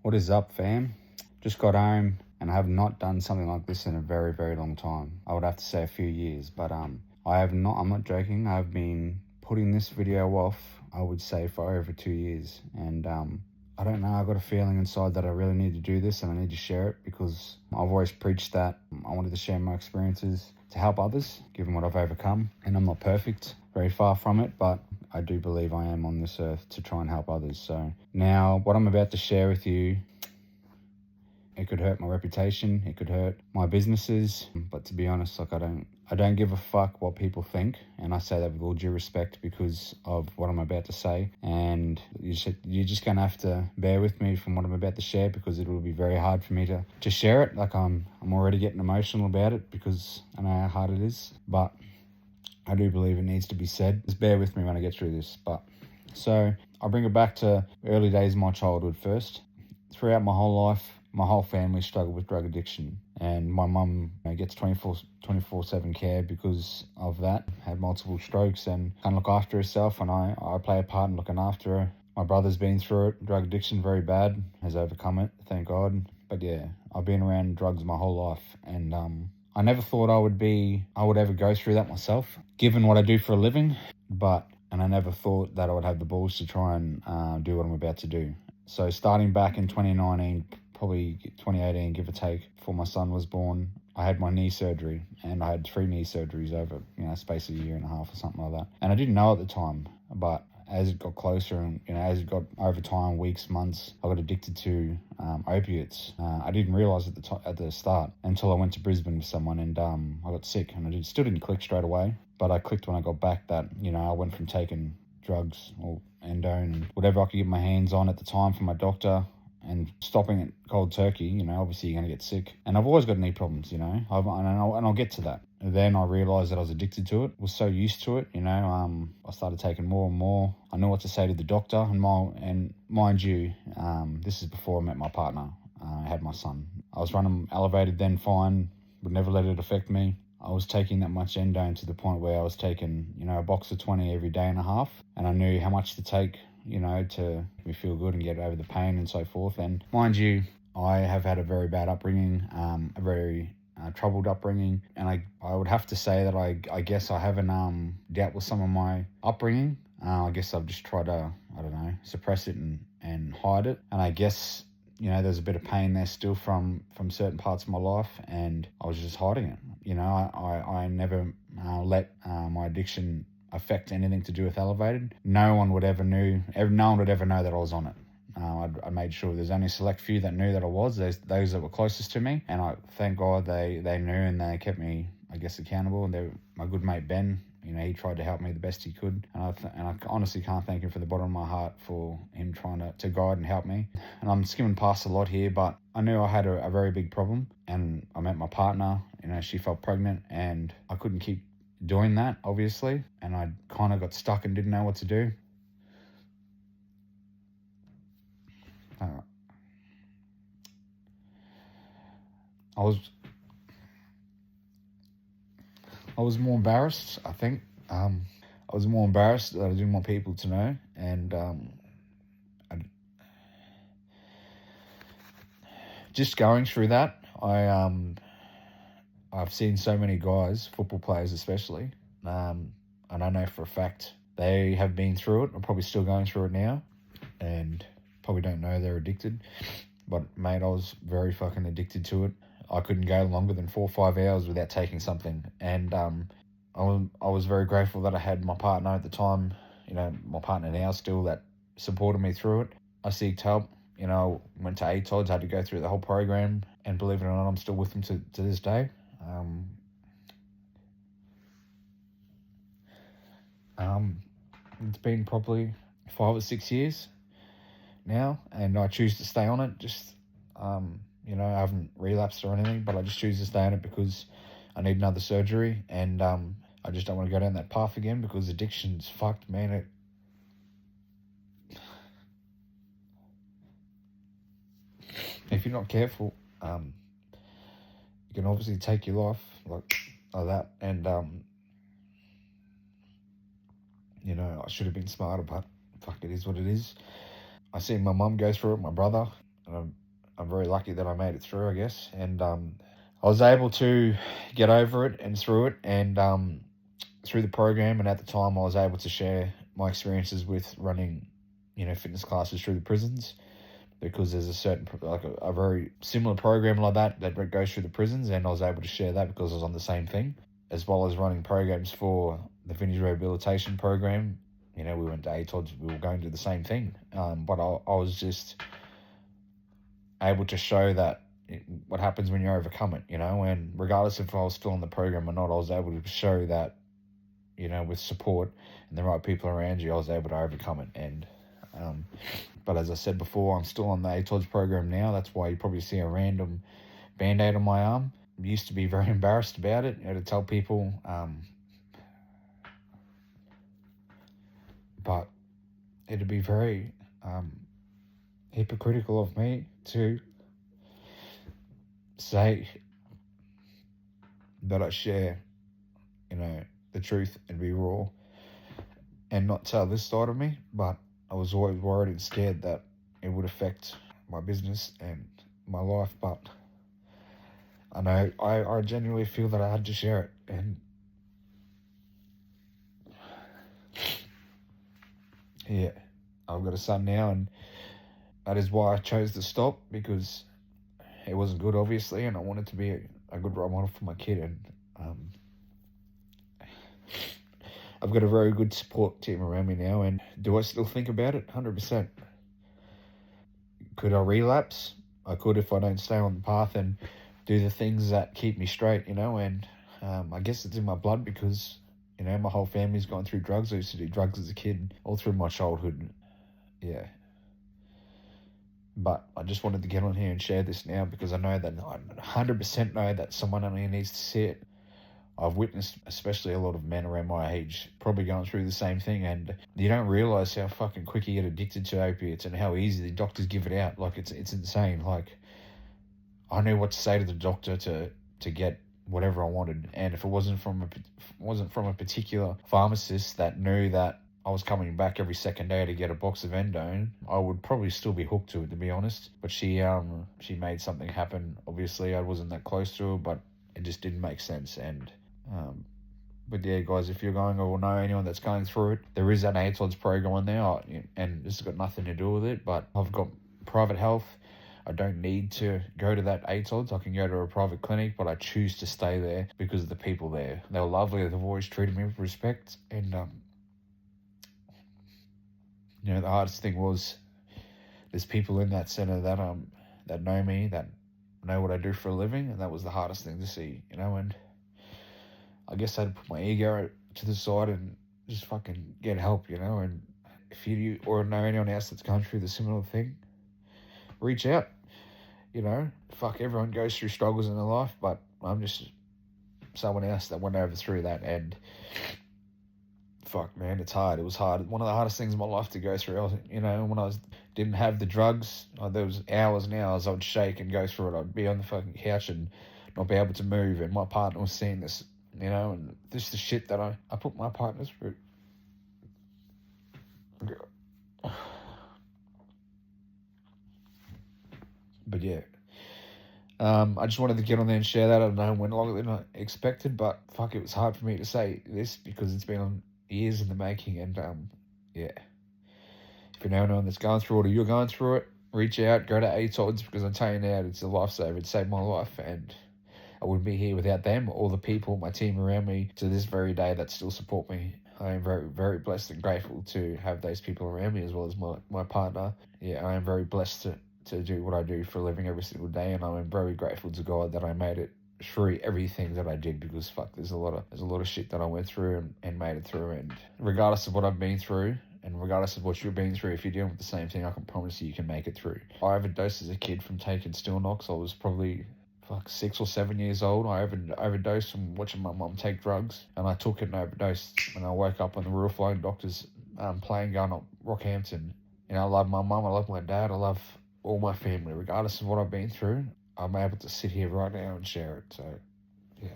What is up, fam? Just got home and I have not done something like this in a very, very long time. I would have to say a few years, but I'm not joking. I've been putting this video off, I would say, for over 2 years. And I don't know, I got a feeling inside that I really need to do this and I need to share it because I've always preached that I wanted to share my experiences to help others, given what I've overcome. And I'm not perfect, very far from it, but I do believe I am on this earth to try and help others. So now what I'm about to share with you, it could hurt my reputation, it could hurt my businesses, but to be honest, like I don't give a fuck what people think, and I say that with all due respect because of what I'm about to say. And you're just gonna have to bear with me from what I'm about to share because it will be very hard for me to share it. Like I'm already getting emotional about it because I know how hard it is, but I do believe it needs to be said. Just bear with me when I get through this. But so I'll bring it back to early days of my childhood first. Throughout my whole life, my whole family struggled with drug addiction, and my mum gets 24/7 care because of that. Had multiple strokes and can't look after herself, and I play a part in looking after her. My brother's been through it, drug addiction, very bad, has overcome it, thank God. But yeah, I've been around drugs my whole life, and I never thought I would ever go through that myself, given what I do for a living. And I never thought that I would have the balls to try and do what I'm about to do. So starting back in 2019, probably 2018, give or take, before my son was born, I had my knee surgery, and I had 3 knee surgeries over, space of a year and a half or something like that. And I didn't know at the time, but as it got closer and, as it got over time, weeks, months, I got addicted to opiates. I didn't realize at the start until I went to Brisbane with someone, and I got sick, and it still didn't click straight away. But I clicked when I got back that, I went from taking drugs or endo and whatever I could get my hands on at the time from my doctor, and stopping it cold turkey, obviously you're going to get sick. And I've always got knee problems, and I'll get to that. And then I realised that I was addicted to it, was so used to it, I started taking more and more. I knew what to say to the doctor, and mind you, this is before I met my partner. I had my son. I was running elevated then fine, would never let it affect me. I was taking that much endone to the point where I was taking, a box of 20 every day and a half, and I knew how much to take, to make me feel good and get over the pain and so forth. And mind you, I have had a very bad upbringing, a very troubled upbringing, and I would have to say that I guess I haven't dealt with some of my upbringing. I guess I've just tried to, suppress it and hide it. And I guess, there's a bit of pain there still from certain parts of my life, and I was just hiding it. I never let my addiction affect anything to do with elevated. No one would ever know that I was on it. I made sure there's only a select few that knew that I was, those that were closest to me, and I thank God they knew, and they kept me, I guess, accountable. And my good mate Ben, he tried to help me the best he could, and I honestly can't thank him for the bottom of my heart for him trying to guide and help me. And I'm skimming past a lot here, but I knew I had a very big problem, and I met my partner. She felt pregnant, and I couldn't keep doing that, obviously, and I kind of got stuck and didn't know what to do. I was more embarrassed, I think. I was more embarrassed that I didn't want people to know, and just going through that, I've seen so many guys, football players especially, and I know for a fact they have been through it, or probably still going through it now, and probably don't know they're addicted. But mate, I was very fucking addicted to it. I couldn't go longer than 4 or 5 hours without taking something. And I was very grateful that I had my partner at the time, my partner now still, that supported me through it. I seeked help, went to ATODS, had to go through the whole program, and believe it or not, I'm still with them to this day. It's been probably 5 or 6 years now, and I choose to stay on it. Just I haven't relapsed or anything, but I just choose to stay on it because I need another surgery, and I just don't want to go down that path again because addiction's fucked, man. If you're not careful, you can obviously take your life like that, and I should have been smarter, but fuck, it is what it is. I seen my mum go through it, my brother. And I'm very lucky that I made it through, I guess. And I was able to get over it and through it, and through the program. And at the time, I was able to share my experiences with running, fitness classes through the prisons, because there's a certain, like a very similar program like that goes through the prisons, and I was able to share that because I was on the same thing, as well as running programs for the Vintage Rehabilitation Program. We went to ATODs, we were going to do the same thing, but I was just able to show that what happens when you overcome it, and regardless if I was still in the program or not, I was able to show that, with support and the right people around you, I was able to overcome it. And but as I said before, I'm still on the ATODs program now. That's why you probably see a random Band-Aid on my arm. I used to be very embarrassed about it, to tell people, but it'd be very hypocritical of me to say that I share, the truth and be raw and not tell this side of me. But I was always worried and scared that it would affect my business and my life. But I know I genuinely feel that I had to share it. And yeah, I've got a son now, and that is why I chose to stop, because it wasn't good, obviously, and I wanted to be a good role model for my kid. And I've got a very good support team around me now. And do I still think about it? 100%. Could I relapse? I could, if I don't stay on the path and do the things that keep me straight, and I guess it's in my blood, because my whole family's gone through drugs. I used to do drugs as a kid all through my childhood. Yeah. But I just wanted to get on here and share this now, because I know that I 100% know that someone only needs to see it. I've witnessed, especially a lot of men around my age, probably going through the same thing, and you don't realise how fucking quick you get addicted to opiates and how easy the doctors give it out. Like, it's insane. Like, I knew what to say to the doctor to get whatever I wanted, and if it wasn't from a particular pharmacist that knew that I was coming back every second day to get a box of endone, I would probably still be hooked to it, to be honest. But she made something happen. Obviously, I wasn't that close to her, but it just didn't make sense. And but yeah, guys, if you're going or know anyone that's going through it, there is an ATODs program on there, and this has got nothing to do with it, but I've got private health. I don't need to go to that ATODs. I can go to a private clinic, but I choose to stay there because of the people there. They were lovely. They've always treated me with respect. And, the hardest thing was there's people in that center that know me, that know what I do for a living, and that was the hardest thing to see, and I guess I had to put my ego to the side and just fucking get help, and if you or know anyone else that's gone through the similar thing, reach out. Fuck, everyone goes through struggles in their life, but I'm just someone else that went through that, and fuck, man, it's hard. It was hard. One of the hardest things in my life to go through. When I didn't have the drugs, there was hours and hours I would shake and go through it. I'd be on the fucking couch and not be able to move, and my partner was seeing this, and this is the shit that I put my partner through. But yeah, I just wanted to get on there and share that. I don't know it went longer than I expected, but fuck, it was hard for me to say this because it's been on years in the making. And yeah, if you know anyone that's going through it or you're going through it, reach out, go to ATODs, because I'm telling you now, it's a lifesaver. It saved my life, and I wouldn't be here without them, all the people, my team around me to this very day that still support me. I am very, very blessed and grateful to have those people around me, as well as my partner. Yeah, I am very blessed to do what I do for a living every single day, and I'm very grateful to God that I made it through everything that I did, because fuck, there's a lot of shit that I went through and made it through. And regardless of what I've been through, and regardless of what you've been through, if you're dealing with the same thing, I can promise you can make it through. I overdosed as a kid from taking Stilnox. I was probably 6 or 7 years old. I overdosed from watching my mum take drugs, and I took it and overdosed. And I woke up on the Royal Flying Doctors plane going up Rockhampton. I love my mum, I love my dad, I love all my family. Regardless of what I've been through, I'm able to sit here right now and share it. So, yeah.